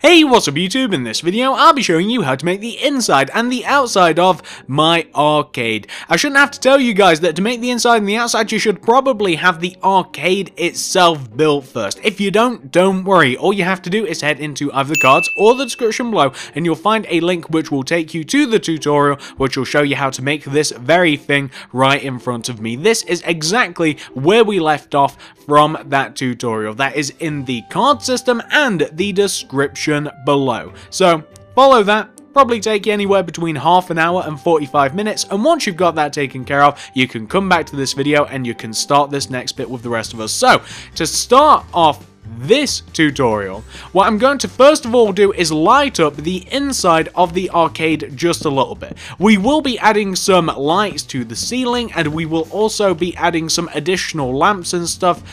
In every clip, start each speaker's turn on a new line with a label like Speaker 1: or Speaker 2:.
Speaker 1: Hey, what's up YouTube? In this video, I'll be showing you how to make the inside and the outside of my arcade. I shouldn't have to tell you guys that to make the inside and the outside, you should probably have the arcade itself built first. If you don't worry. All you have to do is head into either the cards or the description below, and you'll find a link which will take you to the tutorial, which will show you how to make this very thing right in front of me. This is exactly where we left off from that tutorial. That is in the card system and the description below. So follow that. Probably take you anywhere between half an hour and 45 minutes, and once you've got that taken care of, you can come back to this video and you can start this next bit with the rest of us. So to start off this tutorial, what I'm going to first of all do is light up the inside of the arcade just a little bit. We will be adding some lights to the ceiling, and we will also be adding some additional lamps and stuff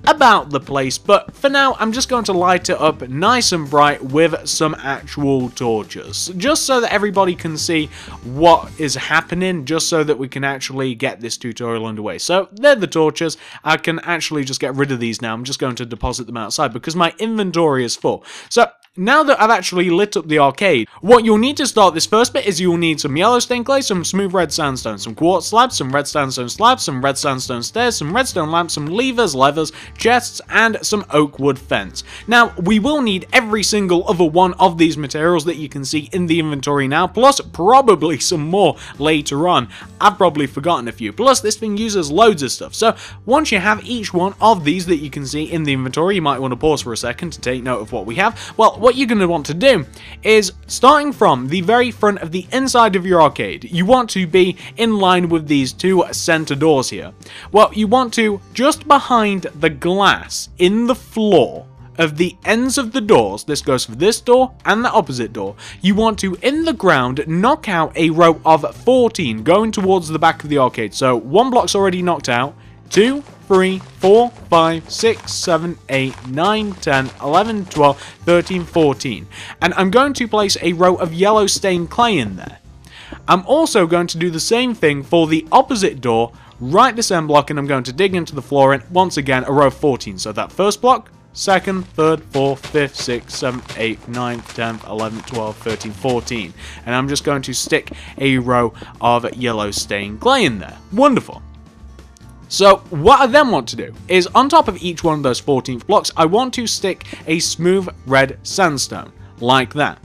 Speaker 1: about the place, but for now I'm just going to light it up nice and bright with some actual torches, just so that everybody can see what is happening, just so that we can actually get this tutorial underway. So they're the torches. I can actually just get rid of these now. I'm just going to deposit them outside because my inventory is full. So now that I've actually lit up the arcade, what you'll need to start this first bit is you'll need some yellow stained clay, some smooth red sandstone, some quartz slabs, some red sandstone slabs, some red sandstone stairs, some redstone lamps, some levers, chests, and some oak wood fence. Now, we will need every single other one of these materials that you can see in the inventory now, plus probably some more later on. I've probably forgotten a few. Plus, this thing uses loads of stuff. So, once you have each one of these that you can see in the inventory, you might want to pause for a second to take note of what we have. Well, what you're going to want to do is, starting from the very front of the inside of your arcade, you want to be in line with these two center doors here. Well, you want to, just behind the glass in the floor of the ends of the doors, this goes for this door and the opposite door, you want to, in the ground, knock out a row of 14 going towards the back of the arcade. So one block's already knocked out, 2, 3, 4, 5, 6, 7, 8, 9, 10, 11, 12, 13, 14. And I'm going to place a row of yellow stained clay in there. I'm also going to do the same thing for the opposite door, right this end block, and I'm going to dig into the floor and once again a row of 14. So that first block, second, third, fourth, fifth, sixth, seventh, eighth, ninth, 10th, 11th, 12th, 13th, 14. And I'm just going to stick a row of yellow stained clay in there. Wonderful. So what I then want to do is, on top of each one of those 14th blocks, I want to stick a smooth red sandstone, like that.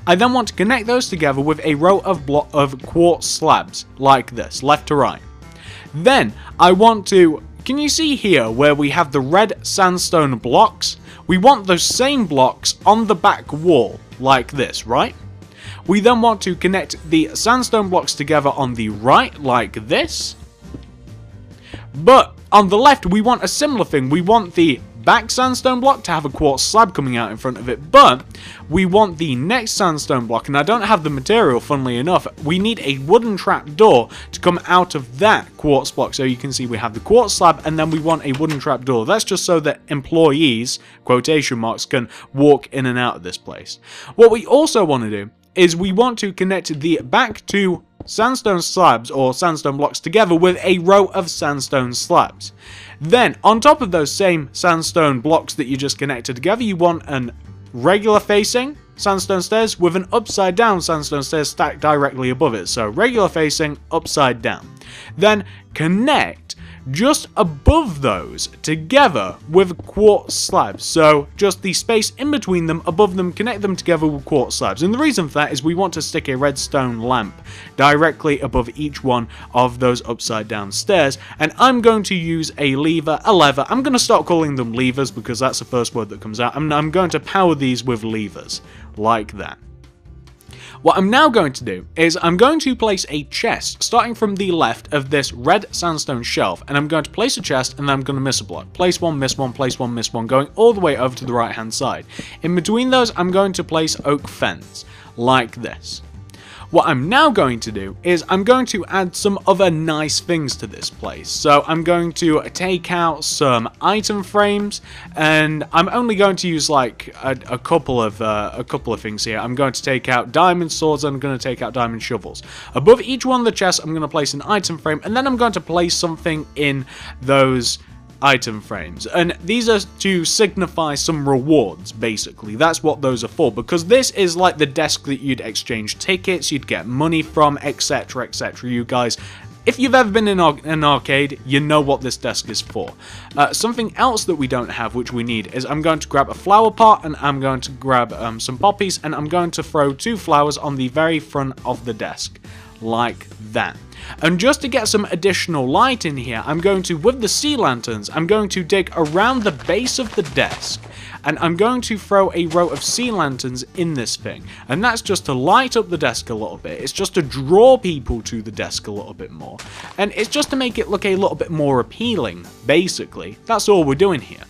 Speaker 1: I then want to connect those together with a row of quartz slabs, like this, left to right. Then I want to, can you see here where we have the red sandstone blocks? We want those same blocks on the back wall, like this, right? We then want to connect the sandstone blocks together on the right, like this. But on the left, we want a similar thing. We want the back sandstone block to have a quartz slab coming out in front of it, but we want the next sandstone block, and I don't have the material, funnily enough. We need a wooden trap door to come out of that quartz block. So you can see we have the quartz slab, and then we want a wooden trap door. That's just so that employees, quotation marks, can walk in and out of this place. What we also want to do is we want to connect the back two sandstone slabs or sandstone blocks together with a row of sandstone slabs. Then, on top of those same sandstone blocks that you just connected together, you want an regular facing sandstone stairs with an upside down sandstone stairs stacked directly above it. So regular facing, upside down. Then connect just above those together with quartz slabs. So just the space in between them, above them, connect them together with quartz slabs. And the reason for that is we want to stick a redstone lamp directly above each one of those upside down stairs. And I'm going to use a lever. I'm going to start calling them levers because that's the first word that comes out. I'm going to power these with levers, like that. What I'm now going to do is I'm going to place a chest starting from the left of this red sandstone shelf, and I'm going to place a chest and then I'm going to miss a block. Place one, miss one, place one, miss one, going all the way over to the right hand side. In between those, I'm going to place oak fence, like this. What I'm now going to do is I'm going to add some other nice things to this place. So I'm going to take out some item frames, and I'm only going to use like a couple of things here. I'm going to take out diamond swords, and I'm going to take out diamond shovels. Above each one of the chests, I'm going to place an item frame, and then I'm going to place something in those item frames, and these are to signify some rewards, basically. That's what those are for, because this is like the desk that you'd exchange tickets, you'd get money from, etc, etc. You guys, if you've ever been in an arcade, you know what this desk is for. Something else that we don't have, which we need, is I'm going to grab a flower pot, and I'm going to grab some poppies, and I'm going to throw 2 flowers on the very front of the desk, like that. And just to get some additional light in here, I'm going to, with the sea lanterns, I'm going to dig around the base of the desk, and I'm going to throw a row of sea lanterns in this thing. And that's just to light up the desk a little bit. It's just to draw people to the desk a little bit more. And it's just to make it look a little bit more appealing, basically. That's all we're doing here.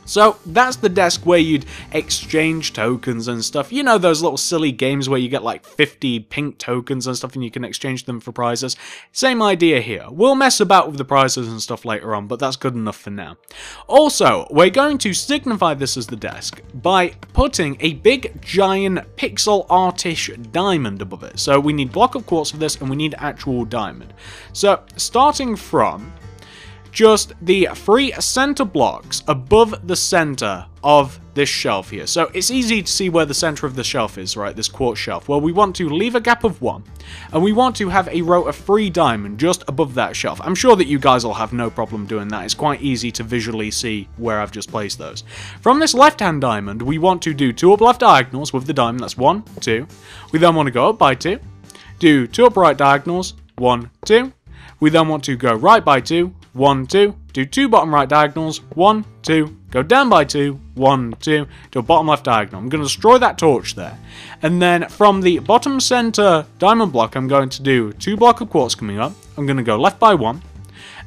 Speaker 1: So that's the desk where you'd exchange tokens and stuff. You know those little silly games where you get like 50 pink tokens and stuff and you can exchange them for prizes? Same idea here. We'll mess about with the prizes and stuff later on, but that's good enough for now. Also, we're going to signify this as the desk by putting a big giant pixel artish diamond above it. So we need block of quartz for this, and we need actual diamond. So starting from just the 3 center blocks above the center of this shelf here. So it's easy to see where the center of the shelf is, right? This quartz shelf. Well, we want to leave a gap of 1, and we want to have a row of 3 diamond just above that shelf. I'm sure that you guys will have no problem doing that. It's quite easy to visually see where I've just placed those. From this left-hand diamond, we want to do 2 up left diagonals with the diamond. That's 1, 2. We then want to go up by 2. Do 2 up right diagonals. 1, 2. We then want to go right by 2. 1, 2, do 2 bottom right diagonals, 1, 2, go down by 2, 1, 2, do a bottom left diagonal. I'm going to destroy that torch there. And then from the bottom center diamond block, I'm going to do 2 block of quartz coming up. I'm going to go left by 1.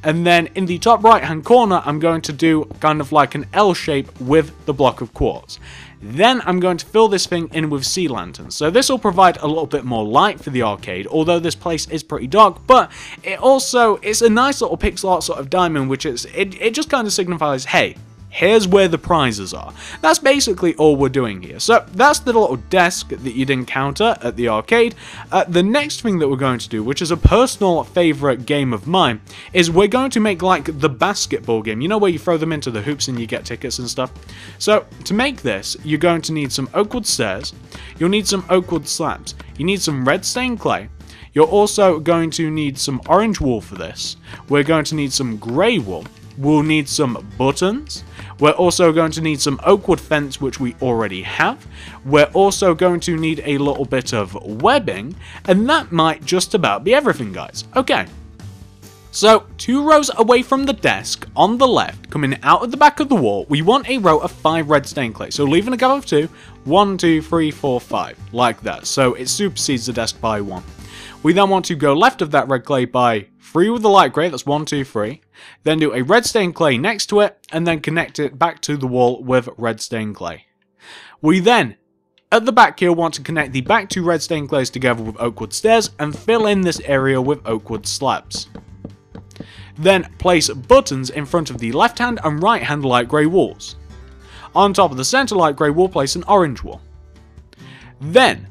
Speaker 1: And then in the top right hand corner, I'm going to do kind of like an L shape with the block of quartz. Then I'm going to fill this thing in with sea lanterns. So this will provide a little bit more light for the arcade, although this place is pretty dark, but it's a nice little pixel art sort of diamond, which it just kind of signifies, hey, here's where the prizes are. That's basically all we're doing here. So that's the little desk that you'd encounter at the arcade. The next thing that we're going to do, which is a personal favorite game of mine, is we're going to make like the basketball game. You know where you throw them into the hoops and you get tickets and stuff? So to make this, you're going to need some oak wood stairs. You'll need some oak wood slabs. You need some red stained clay. You're also going to need some orange wool for this. We're going to need some grey wool. We'll need some buttons. We're also going to need some oak wood fence, which we already have. We're also going to need a little bit of webbing, and that might just about be everything, guys. Okay. So, 2 rows away from the desk, on the left, coming out of the back of the wall, we want a row of 5 red stained clay. So, leaving a gap of 2, 1, 2, 3, 4, 5, like that. So, it supersedes the desk by 1. We then want to go left of that red clay by 3 with the light grey, that's 1, 2, 3. Then do a red stained clay next to it, and then connect it back to the wall with red stained clay. We then, at the back here, want to connect the back 2 red stained clays together with oak wood stairs, and fill in this area with oak wood slabs. Then place buttons in front of the left hand and right hand light grey walls. On top of the centre light grey wall, place an orange wall. Then,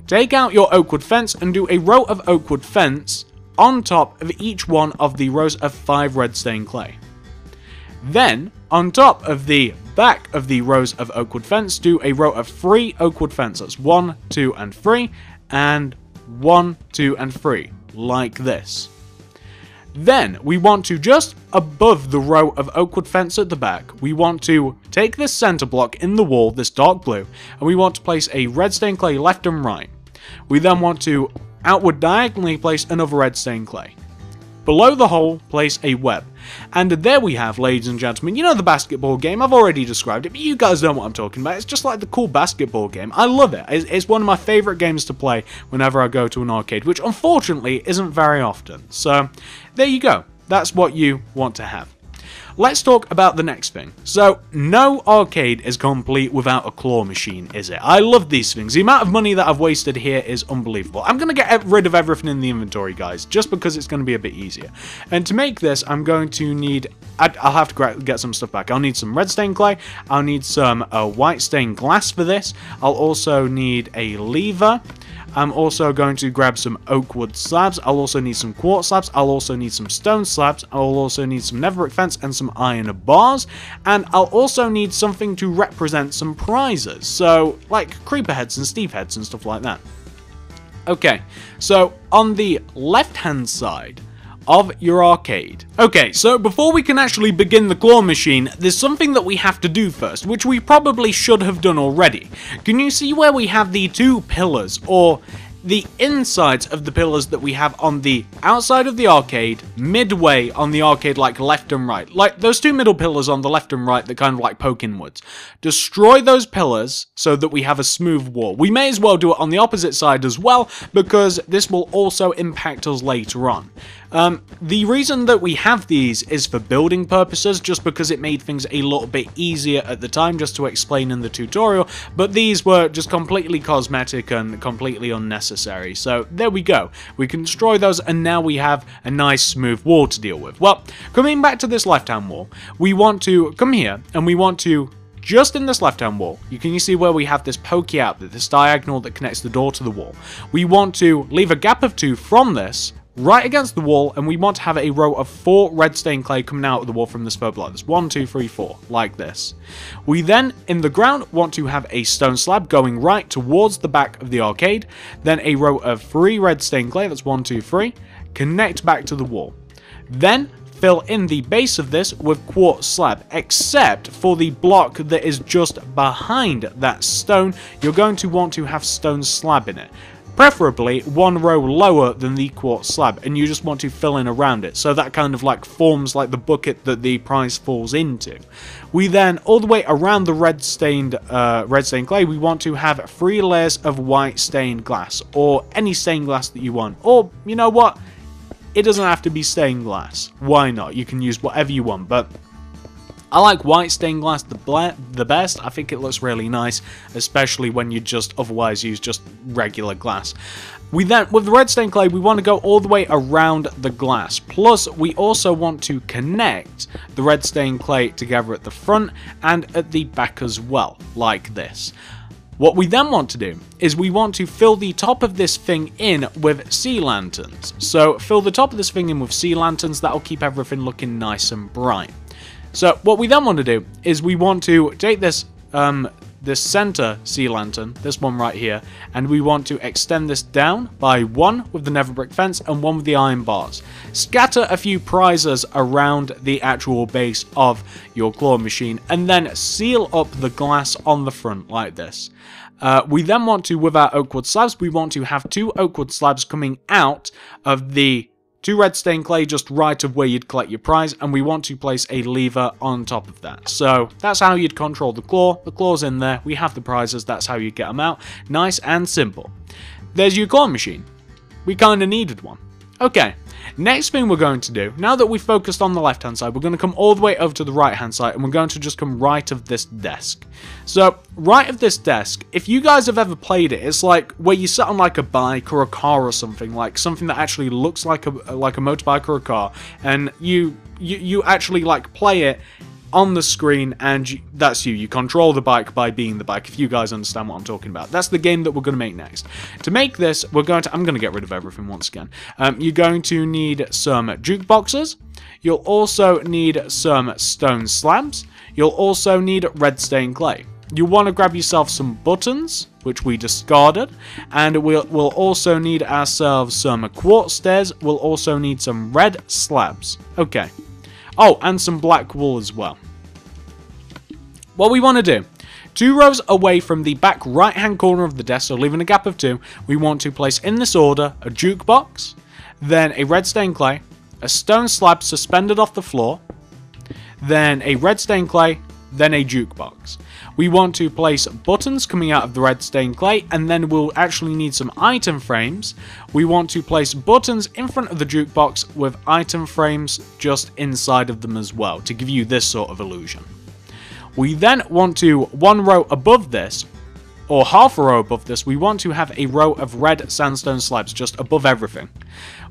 Speaker 1: take out your oak wood fence and do a row of oak wood fence on top of each one of the rows of 5 red stained clay. Then, on top of the back of the rows of oak wood fence, do a row of 3 oak wood fence. That's 1, 2, and 3, and 1, 2, and 3, like this. Then, we want to, just above the row of oak wood fence at the back, we want to take this center block in the wall, this dark blue, and we want to place a red stained clay left and right. We then want to outward diagonally place another red stained clay. Below the hole, place a web. And there we have, ladies and gentlemen, you know the basketball game, I've already described it, but you guys know what I'm talking about. It's just like the cool basketball game. I love it. It's one of my favourite games to play whenever I go to an arcade, which unfortunately isn't very often. So, there you go. That's what you want to have. Let's talk about the next thing. So, no arcade is complete without a claw machine, is it? I love these things. The amount of money that I've wasted here is unbelievable. I'm going to get rid of everything in the inventory, guys, just because it's going to be a bit easier. And to make this, I'm going to need... I'll have to get some stuff back. I'll need some red stained clay. I'll need some white stained glass for this. I'll also need a lever. I'm also going to grab some oak wood slabs. I'll also need some quartz slabs. I'll also need some stone slabs. I'll also need some netherrack fence and some iron bars. And I'll also need something to represent some prizes. So, like creeper heads and Steve heads and stuff like that. Okay, so on the left-hand side of your arcade. Okay, so before we can actually begin the claw machine, there's something that we have to do first, which we probably should have done already. Can you see where we have the two pillars, or the insides of the pillars that we have on the outside of the arcade, midway on the arcade, like left and right? Like those two middle pillars on the left and right that kind of like poke inwards. Destroy those pillars so that we have a smooth wall. We may as well do it on the opposite side as well, because this will also impact us later on. The reason that we have these is for building purposes, just because it made things a little bit easier at the time, just to explain in the tutorial, but these were just completely cosmetic and completely unnecessary. So there we go. We can destroy those, and now we have a nice smooth wall to deal with. Well, coming back to this left-hand wall, we want to come here, and we want to just in this left-hand wall, you see where we have this pokey out, this diagonal that connects the door to the wall. We want to leave a gap of 2 from this, right against the wall, and we want to have a row of 4 red stained clay coming out of the wall from this purple like this. 1, 2, 3, 4, like this. We then, in the ground, want to have a stone slab going right towards the back of the arcade, then a row of 3 red stained clay, that's 1, 2, 3, connect back to the wall. Then, fill in the base of this with quartz slab, except for the block that is just behind that stone, you're going to want to have stone slab in it. Preferably 1 row lower than the quartz slab, and you just want to fill in around it, so that kind of like forms like the bucket that the prize falls into. We then, all the way around the red stained clay, we want to have 3 layers of white stained glass, or any stained glass that you want. Or, you know what? It doesn't have to be stained glass. Why not? You can use whatever you want, but I like white stained glass the best. I think it looks really nice, especially when you just otherwise use just regular glass. We then, with the red stained clay, we want to go all the way around the glass. Plus, we also want to connect the red stained clay together at the front and at the back as well, like this. What we then want to do is we want to fill the top of this thing in with sea lanterns. So fill the top of this thing in with sea lanterns, that'll keep everything looking nice and bright. So what we then want to do is we want to take this this center sea lantern, this one right here, and we want to extend this down by 1 with the nether brick fence and 1 with the iron bars. Scatter a few prizes around the actual base of your claw machine, and then seal up the glass on the front like this. We then want to, with our oak wood slabs, we want to have 2 oak wood slabs coming out of the 2 red stained clay just right of where you'd collect your prize, and we want to place a lever on top of that. So that's how you'd control the claw. The claw's in there, we have the prizes, that's how you get them out. Nice and simple. There's your claw machine. We kind of needed one. Okay, next thing we're going to do, now that we've focused on the left hand side, we're going to come all the way over to the right hand side, and we're going to just come right of this desk. So, right of this desk, if you guys have ever played it, it's like where you sit on like a bike or a car or something, like something that actually looks like a motorbike or a car, and you actually like play it on the screen, and that's you. You control the bike by being the bike, if you guys understand what I'm talking about. That's the game that we're going to make next. To make this, I'm going to get rid of everything once again. You're going to need some jukeboxes. You'll also need some stone slabs. You'll also need red stained clay. You'll want to grab yourself some buttons, which we discarded, and we'll also need ourselves some quartz stairs. We'll also need some red slabs. Okay. Oh, and some black wool as well. What we want to do, 2 rows away from the back right hand corner of the desk, so leaving a gap of 2, we want to place in this order a jukebox, then a red stained clay, a stone slab suspended off the floor, then a red stained clay, then a jukebox. We want to place buttons coming out of the red stained clay, and then we'll actually need some item frames. We want to place buttons in front of the jukebox with item frames just inside of them as well, to give you this sort of illusion. We then want to, 1 row above this, or half a row above this, we want to have a row of red sandstone slabs just above everything.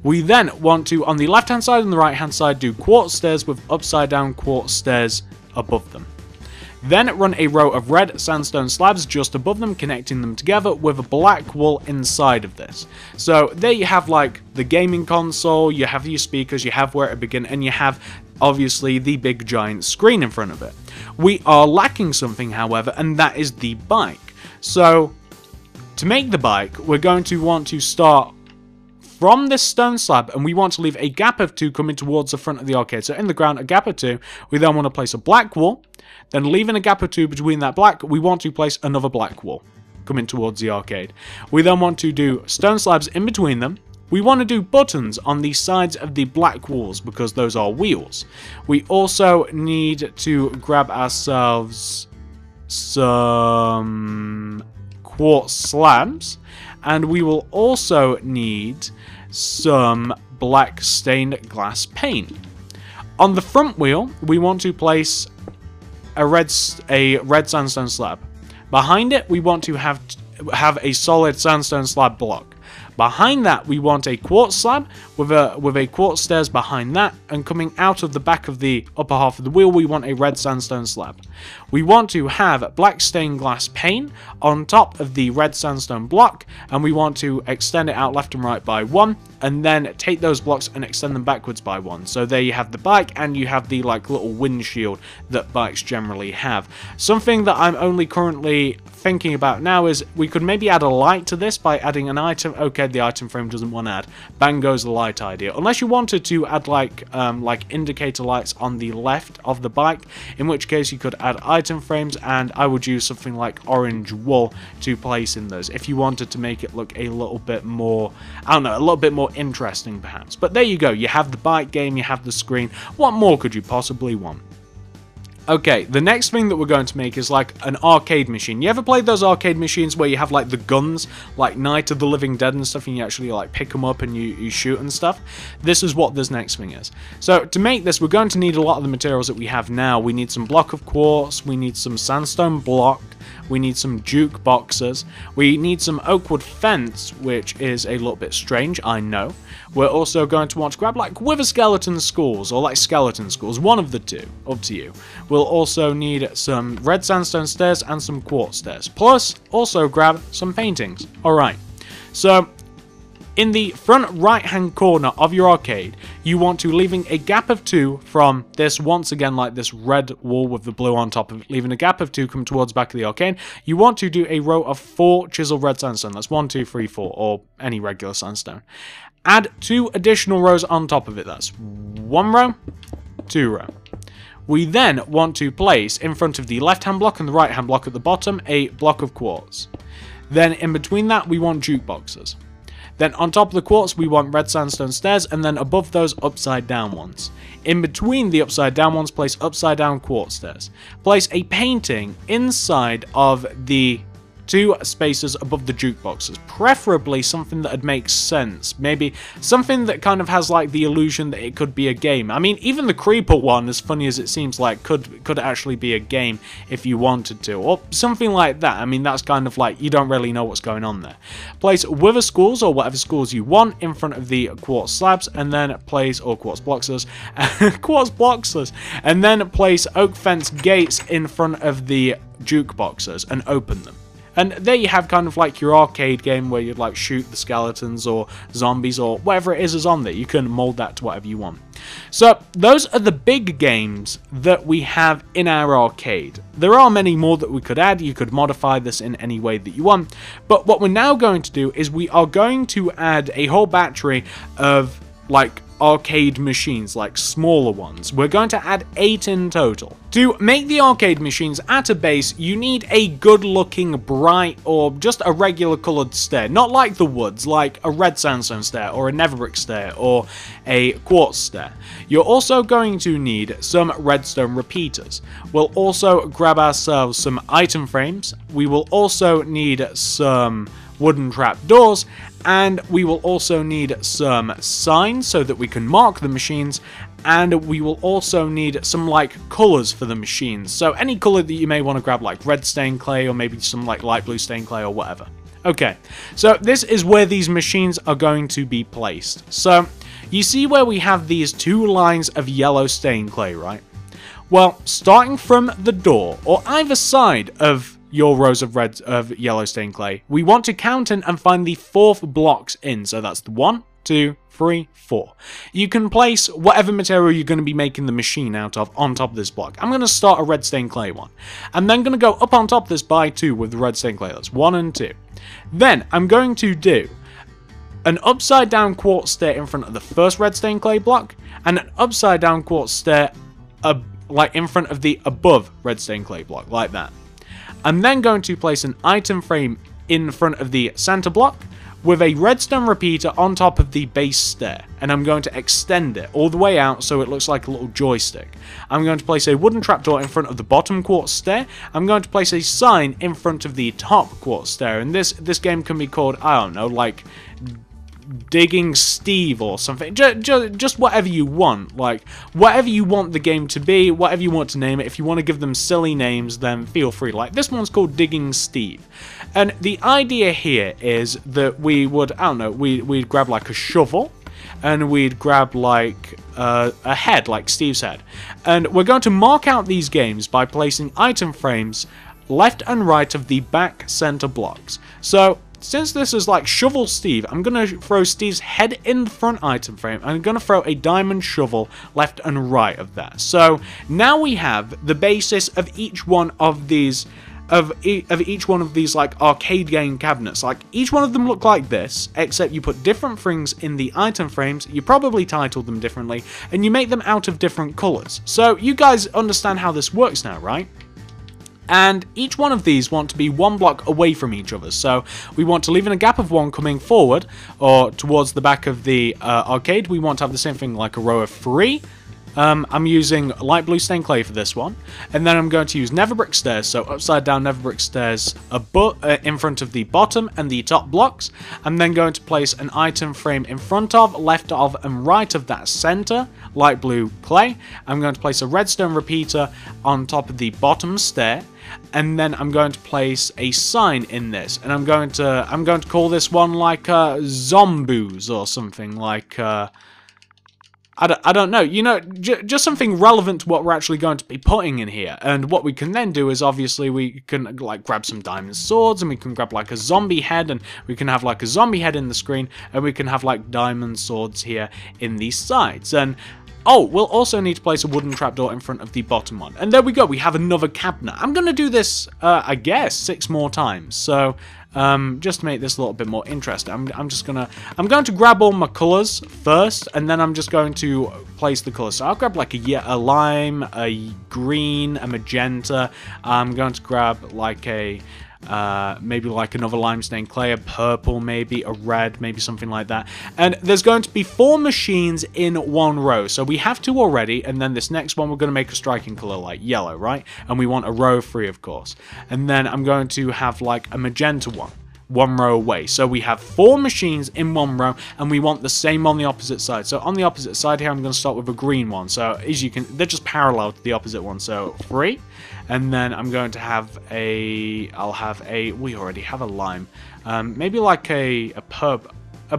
Speaker 1: We then want to, on the left hand side and the right hand side, do quartz stairs with upside down quartz stairs above them. Then run a row of red sandstone slabs just above them, connecting them together with a black wall inside of this. So there you have like the gaming console, you have your speakers, you have where it begins, and you have obviously the big giant screen in front of it. We are lacking something, however, and that is the bike. So to make the bike, we're going to want to start from this stone slab, and we want to leave a gap of 2 coming towards the front of the arcade. So in the ground, a gap of 2. We then want to place a black wall. Then leaving a gap of 2 between that black, we want to place another black wall coming towards the arcade. We then want to do stone slabs in between them. We want to do buttons on the sides of the black walls because those are wheels. We also need to grab ourselves some quartz slabs, and we will also need some black stained glass paint. On the front wheel, we want to place a red sandstone slab. Behind it, we want to have a solid sandstone slab block. Behind that, we want a quartz slab with a quartz stairs behind that, and coming out of the back of the upper half of the wheel, we want a red sandstone slab. We want to have black stained glass paint on top of the red sandstone block, and we want to extend it out left and right by 1, and then take those blocks and extend them backwards by 1. So there you have the bike, and you have the like little windshield that bikes generally have. Something that I'm only currently thinking about now is we could maybe add a light to this by adding an item. Okay, the item frame doesn't want to add. Bang goes the light idea. Unless you wanted to add like indicator lights on the left of the bike, in which case you could add item frames, and I would use something like orange wool to place in those if you wanted to make it look a little bit more, I don't know, a little bit more interesting perhaps. But there you go, you have the bike game, you have the screen. What more could you possibly want? Okay, the next thing that we're going to make is like an arcade machine. You ever played those arcade machines where you have like the guns, like Night of the Living Dead and stuff, and you actually like pick them up and you shoot and stuff? This is what this next thing is. So to make this, we're going to need a lot of the materials that we have now. We need some block of quartz, we need some sandstone block, we need some jukeboxes, we need some oak wood fence, which is a little bit strange, I know. We're also going to want to grab like wither skeleton skulls, or like skeleton skulls, one of the two, up to you. We'll also need some red sandstone stairs and some quartz stairs, plus also grab some paintings. Alright, so in the front right hand corner of your arcade, you want to leaving a gap of 2 from this, once again like this red wall with the blue on top of it, leaving a gap of 2 come towards the back of the arcade. You want to do a row of 4 chiseled red sandstone. That's 1, 2, 3, 4, or any regular sandstone. Add 2 additional rows on top of it. That's 1 row, 2 row. We then want to place in front of the left hand block and the right hand block at the bottom a block of quartz. Then in between that we want jukeboxes. Then on top of the quartz we want red sandstone stairs, and then above those upside down ones. In between the upside down ones, place upside down quartz stairs. Place a painting inside of the 2 spaces above the jukeboxes, preferably something that would make sense. Maybe something that kind of has like the illusion that it could be a game. I mean, even the creeper one, as funny as it seems like, could actually be a game if you wanted to, or something like that. I mean, that's kind of like you don't really know what's going on there. Place wither skulls or whatever skulls you want in front of the quartz slabs, and then place, or quartz boxes, quartz boxes, and then place oak fence gates in front of the jukeboxes and open them. And there you have kind of like your arcade game where you'd like shoot the skeletons or zombies or whatever it is on there. You can mold that to whatever you want. So those are the big games that we have in our arcade. There are many more that we could add. You could modify this in any way that you want. But what we're now going to do is we are going to add a whole battery of like arcade machines, like smaller ones. We're going to add 8 in total. To make the arcade machines at a base, you need a good looking bright or just a regular coloured stair, not like the woods, like a red sandstone stair or a netherbrick stair or a quartz stair. You're also going to need some redstone repeaters. We'll also grab ourselves some item frames. We will also need some wooden trap doors, and we will also need some signs so that we can mark the machines, and we will also need some like colors for the machines. So any color that you may want to grab, like red stained clay or maybe some like light blue stained clay or whatever. Okay, so this is where these machines are going to be placed. So you see where we have these 2 lines of yellow stained clay, right? Well, starting from the door, or either side of your rows of yellow stained clay, we want to count in and find the 4th blocks in. So that's the 1, 2, 3, 4. You can place whatever material you're going to be making the machine out of on top of this block. I'm going to start a red stained clay one. I'm then going to go up on top of this by 2 with the red stained clay. That's 1 and 2. Then I'm going to do an upside down quartz stair in front of the first red stained clay block, and an upside down quartz stair like in front of the above red stained clay block, like that. I'm then going to place an item frame in front of the center block with a redstone repeater on top of the base stair, and I'm going to extend it all the way out so it looks like a little joystick. I'm going to place a wooden trapdoor in front of the bottom quartz stair. I'm going to place a sign in front of the top quartz stair, and this game can be called, I don't know, like Digging Steve or something. Just whatever you want, like whatever you want the game to be, whatever you want to name it. If you want to give them silly names, then feel free. Like this one's called Digging Steve, and the idea here is that we would, I don't know, we'd grab like a shovel, and we'd grab like a head, like Steve's head, and we're going to mark out these games by placing item frames left and right of the back center blocks. So since this is like Shovel Steve, I'm going to throw Steve's head in the front item frame. I'm going to throw a diamond shovel left and right of that. So now we have the basis of each one of these each one of these like arcade game cabinets. Like each one of them look like this, except you put different things in the item frames, you probably titled them differently, and you make them out of different colors. So you guys understand how this works now, right? And each one of these want to be 1 block away from each other, so we want to leave in a gap of 1 coming forward or towards the back of the arcade. We want to have the same thing, like a row of 3. I'm using light blue stained clay for this one, and then I'm going to use nether brick stairs, so upside down nether brick stairs in front of the bottom and the top blocks. I'm then going to place an item frame in front of, left of, and right of that center light blue clay. I'm going to place a redstone repeater on top of the bottom stair, and then I'm going to place a sign in this, and I'm going to call this one like Zomboos or something, like I don't know, you know, just something relevant to what we're actually going to be putting in here. And what we can then do is, obviously, we can like grab some diamond swords, and we can grab like a zombie head, and we can have like a zombie head in the screen, and we can have like diamond swords here in these sides. And oh, we'll also need to place a wooden trapdoor in front of the bottom one. And there we go, we have another cabinet. I'm going to do this, I guess, 6 more times. So, just to make this a little bit more interesting, I'm going to grab all my colors first, and then I'm just going to place the colors. So I'll grab like a lime, a green, a magenta. I'm going to grab like a maybe like another lime stained clay, a purple, maybe a red, maybe something like that. And there's going to be 4 machines in 1 row, so we have 2 already, and then this next one we're going to make a striking color like yellow, right? And we want a row of 3, of course. And then I'm going to have like a magenta one row away. So we have 4 machines in 1 row, and we want the same on the opposite side. So on the opposite side here, I'm going to start with a green one. So as you can, they're just parallel to the opposite one. So 3, and then I'm going to have we already have a lime, maybe like a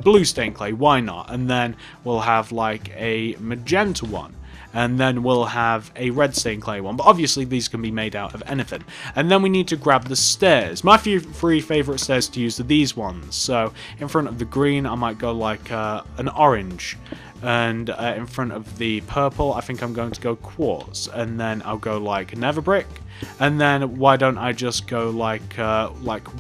Speaker 1: blue stained clay, why not? And then we'll have like a magenta one. And then we'll have a red stained clay one, but obviously these can be made out of anything. And then we need to grab the stairs. My 3 favorite stairs to use are these ones. So in front of the green, I might go like an orange. And in front of the purple, I think I'm going to go quartz. And then I'll go like nether brick. And then why don't I just go like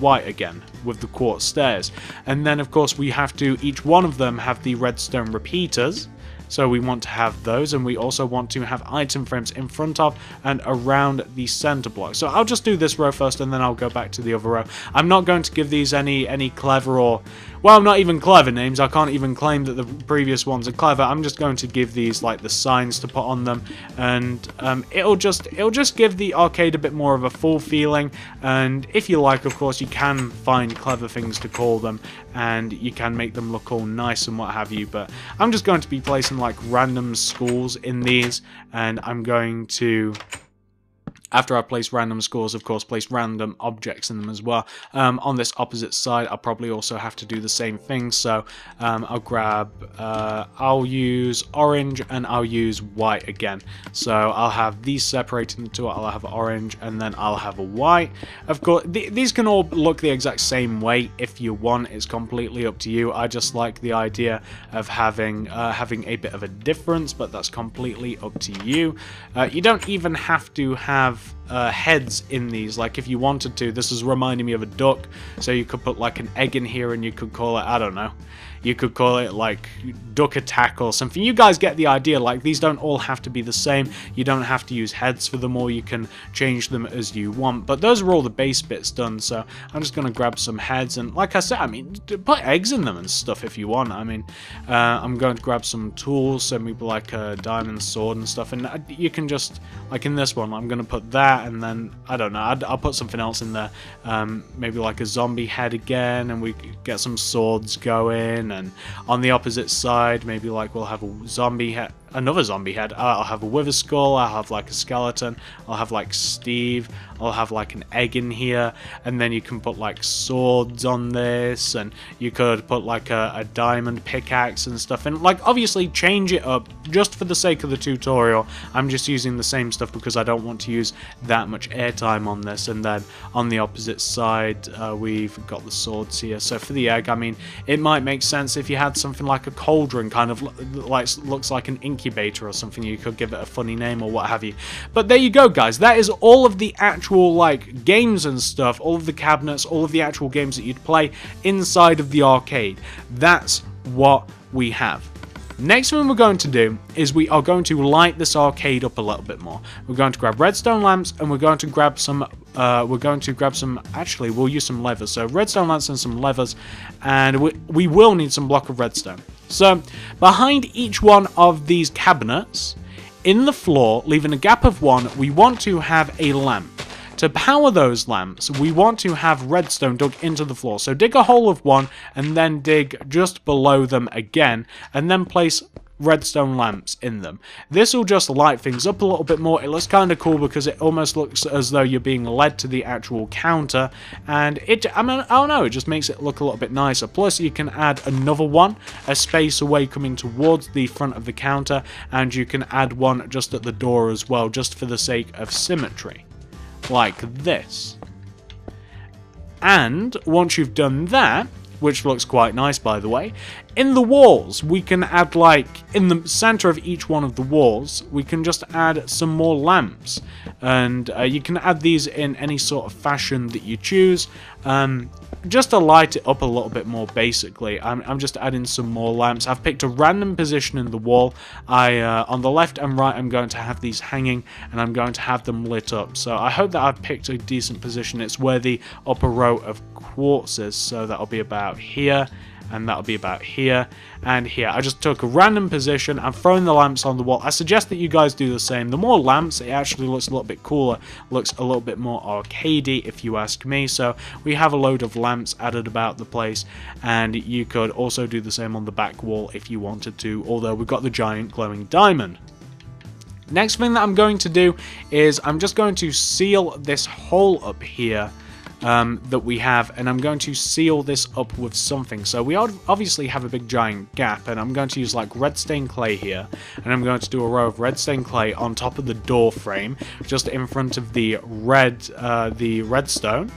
Speaker 1: white again with the quartz stairs. And then of course we have to, each one of them have the redstone repeaters. So we want to have those, and we also want to have item frames in front of and around the center block. So I'll just do this row first, and then I'll go back to the other row. I'm not going to give these any clever or, well, not even clever names. I can't even claim that the previous ones are clever. I'm just going to give these like the signs to put on them, and it'll just give the arcade a bit more of a full feeling. And if you like, of course, you can find clever things to call them, and you can make them look all nice and what have you. But I'm just going to be placing like random schools in these, and I'm going to After I place random scores, of course, place random objects in them as well. On this opposite side, I'll probably also have to do the same thing. So I'll use orange and I'll use white again. So I'll have these separated into two. I'll have orange and then I'll have a white. Of course, these can all look the exact same way if you want. It's completely up to you. I just like the idea of having a bit of a difference, but that's completely up to you. You don't even have to have heads in these. Like if you wanted to, this is reminding me of a duck, so you could put like an egg in here and you could call it, I don't know, you could call it like duck attack or something. You guys get the idea. Like these don't all have to be the same. You don't have to use heads for them, or you can change them as you want. But those are all the base bits done. So I'm just going to grab some heads, and like I said, I mean, put eggs in them and stuff if you want. I mean, I'm going to grab some tools, so maybe like a diamond sword and stuff, and you can just, like in this one, I'm going to put that, and then, I don't know, I'll put something else in there, maybe like a zombie head again, and we get some swords going. And on the opposite side, maybe like we'll have a zombie head, another zombie head. I'll have a wither skull, I'll have like a skeleton, I'll have like Steve, I'll have like an egg in here, and then you can put like swords on this, and you could put like a diamond pickaxe and stuff, and like obviously change it up just for the sake of the tutorial. I'm just using the same stuff because I don't want to use that much airtime on this. And then on the opposite side, we've got the swords here. So for the egg, I mean, it might make sense if you had something like a cauldron, kind of like looks like an incubator or something. You could give it a funny name or what have you. But there you go, guys. That is all of the actual like games and stuff, all of the cabinets, all of the actual games that you'd play inside of the arcade. That's what we have. Next thing we're going to do is we are going to light this arcade up a little bit more. We're going to grab redstone lamps, and we're going to grab some actually we'll use some levers. So redstone lamps and some levers, and we will need some block of redstone. So behind each one of these cabinets in the floor, leaving a gap of 1, we want to have a lamp. To power those lamps, we want to have redstone dug into the floor. So dig a hole of 1 and then dig just below them again, and then place redstone lamps in them. This will just light things up a little bit more. It looks kind of cool because it almost looks as though you're being led to the actual counter, and I don't know, it just makes it look a little bit nicer. Plus you can add another one a space away coming towards the front of the counter, and you can add one just at the door as well, just for the sake of symmetry, like this. And once you've done that, which looks quite nice by the way, in the walls we can add, like in the center of each one of the walls, we can just add some more lamps, and you can add these in any sort of fashion that you choose, just to light it up a little bit more. Basically, I'm just adding some more lamps. I've picked a random position in the wall. On the left and right, I'm going to have these hanging, and I'm going to have them lit up. So I hope that I've picked a decent position. It's where the upper row of quartz is, so that'll be about here, and that'll be about here and here. I just took a random position. I'm throwing the lamps on the wall. I suggest that you guys do the same. The more lamps, it actually looks a little bit cooler, looks a little bit more arcadey if you ask me. So we have a load of lamps added about the place, and you could also do the same on the back wall if you wanted to, although we've got the giant glowing diamond. Next thing that I'm going to do is I'm just going to seal this hole up here that we have, and I'm going to seal this up with something. So we obviously have a big giant gap, and I'm going to use like red stained clay here, and I'm going to do a row of red stained clay on top of the door frame, just in front of the redstone.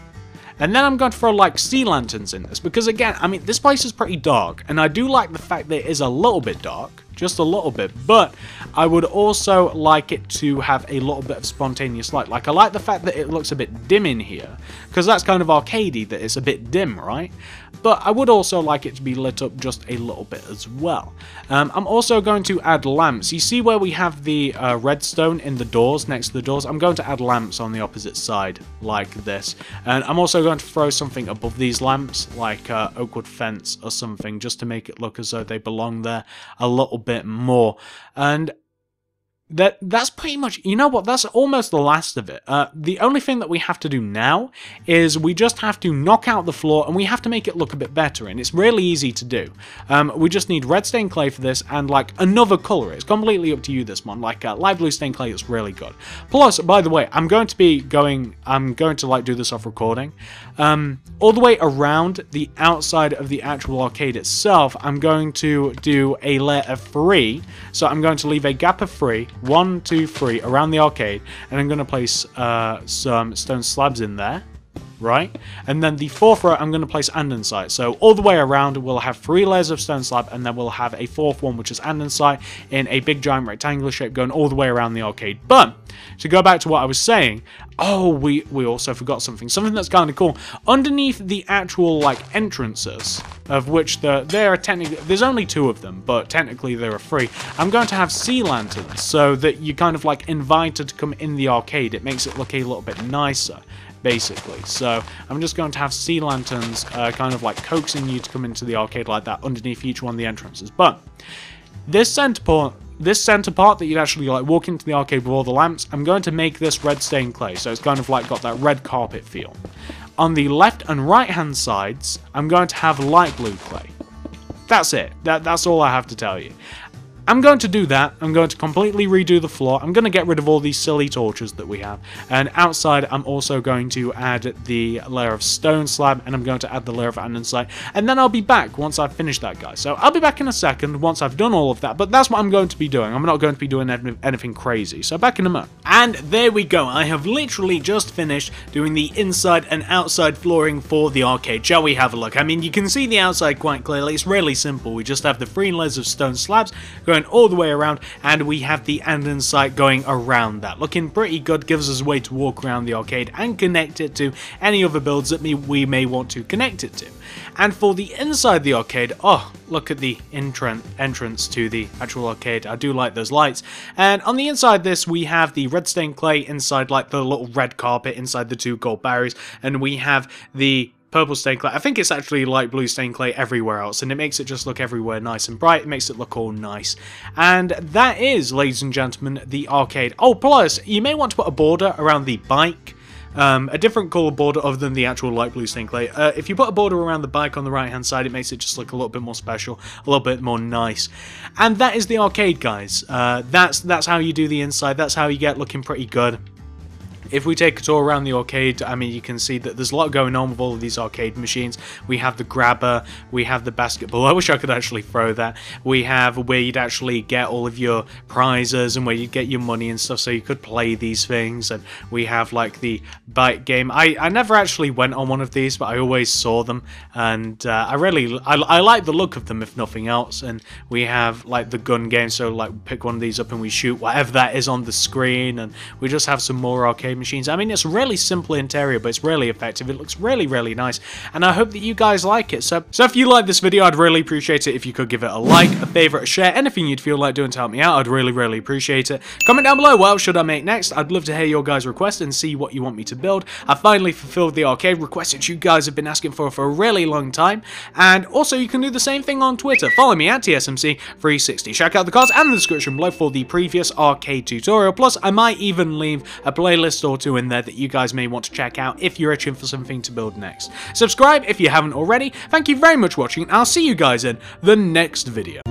Speaker 1: And then I'm going to throw like sea lanterns in this, because again, I mean, this place is pretty dark, and I do like the fact that it is a little bit dark, just a little bit, but I would also like it to have a little bit of spontaneous light. Like, I like the fact that it looks a bit dim in here, because that's kind of arcadey, that it's a bit dim, right? But I would also like it to be lit up just a little bit as well. I'm also going to add lamps. You see where we have the redstone in the doors, next to the doors? I'm going to add lamps on the opposite side, like this. And I'm also going to throw something above these lamps, like oak wood fence or something, just to make it look as though they belong there a little bit more. And that's pretty much, you know what, that's almost the last of it. The only thing that we have to do now is we just have to knock out the floor, and we have to make it look a bit better, and it's really easy to do. We just need red stained clay for this, and like another color. It's completely up to you, this one. Like light blue stained clay is really good. Plus, by the way, I'm going to like do this off recording. All the way around the outside of the actual arcade itself, I'm going to do a layer of 3. So I'm going to leave a gap of 3, 1, 2, 3 around the arcade, and I'm going to place some stone slabs in there, right? And then the 4th row I'm going to place andesite. So all the way around we'll have 3 layers of stone slab, and then we'll have a 4th one which is andesite in a big giant rectangular shape going all the way around the arcade. But to go back to what I was saying, oh, we also forgot something that's kind of cool. Underneath the actual like entrances, of which there are technically, there's only 2 of them, but technically there are 3. I'm going to have sea lanterns so that you kind of like invited to come in the arcade. It makes it look a little bit nicer, basically. So I'm just going to have sea lanterns kind of like coaxing you to come into the arcade like that underneath each one of the entrances. But this center part that you'd actually like walk into the arcade with all the lamps, I'm going to make this red stained clay, so it's kind of like got that red carpet feel. On the left and right hand sides, I'm going to have light blue clay. That's it. That's all I have to tell you. I'm going to do that. I'm going to completely redo the floor. I'm going to get rid of all these silly torches that we have. And outside, I'm also going to add the layer of stone slab, and I'm going to add the layer of andesite. And then I'll be back once I've finished that, guys. So I'll be back in a second once I've done all of that. But that's what I'm going to be doing. I'm not going to be doing anything crazy. So back in a moment. And there we go. I have literally just finished doing the inside and outside flooring for the arcade. Shall we have a look? I mean, you can see the outside quite clearly. It's really simple. We just have the 3 layers of stone slabs going all the way around, and we have the andesite going around that. Looking pretty good, gives us a way to walk around the arcade and connect it to any other builds that we may want to connect it to. And for the inside of the arcade, oh, look at the entrance to the actual arcade. I do like those lights. And on the inside of this, we have the red stained clay inside, like the little red carpet inside the 2 gold barriers, and we have the purple stained clay. I think it's actually light blue stained clay everywhere else, and it makes it just look everywhere nice and bright. It makes it look all nice. And that is, ladies and gentlemen, the arcade. Oh, plus, you may want to put a border around the bike. A different colour border other than the actual light blue stained clay. If you put a border around the bike on the right hand side, it makes it just look a little bit more special, a little bit more nice. And that is the arcade, guys. That's how you do the inside. That's how you get looking pretty good. If we take a tour around the arcade, I mean, you can see that there's a lot going on with all of these arcade machines. We have the grabber, we have the basketball. I wish I could actually throw that. We have where you'd actually get all of your prizes and where you'd get your money and stuff, so you could play these things. And we have like the bike game. I never actually went on one of these, but I always saw them, and I like the look of them, if nothing else. And we have like the gun game, so like we pick one of these up and we shoot whatever that is on the screen, and we just have some more arcade machines. I mean, it's really simple interior, but it's really effective. It looks really, really nice, and I hope that you guys like it. So if you like this video, I'd really appreciate it if you could give it a like, a favorite, a share, anything you'd feel like doing to help me out. I'd really, really appreciate it. Comment down below, what else should I make next? I'd love to hear your guys' requests and see what you want me to build. I finally fulfilled the arcade request that you guys have been asking for a really long time, and also you can do the same thing on Twitter. Follow me at TSMC360. Check out the cards and the description below for the previous arcade tutorial. Plus, I might even leave a playlist or 2 in there that you guys may want to check out if you're itching for something to build next. Subscribe if you haven't already. Thank you very much for watching, and I'll see you guys in the next video.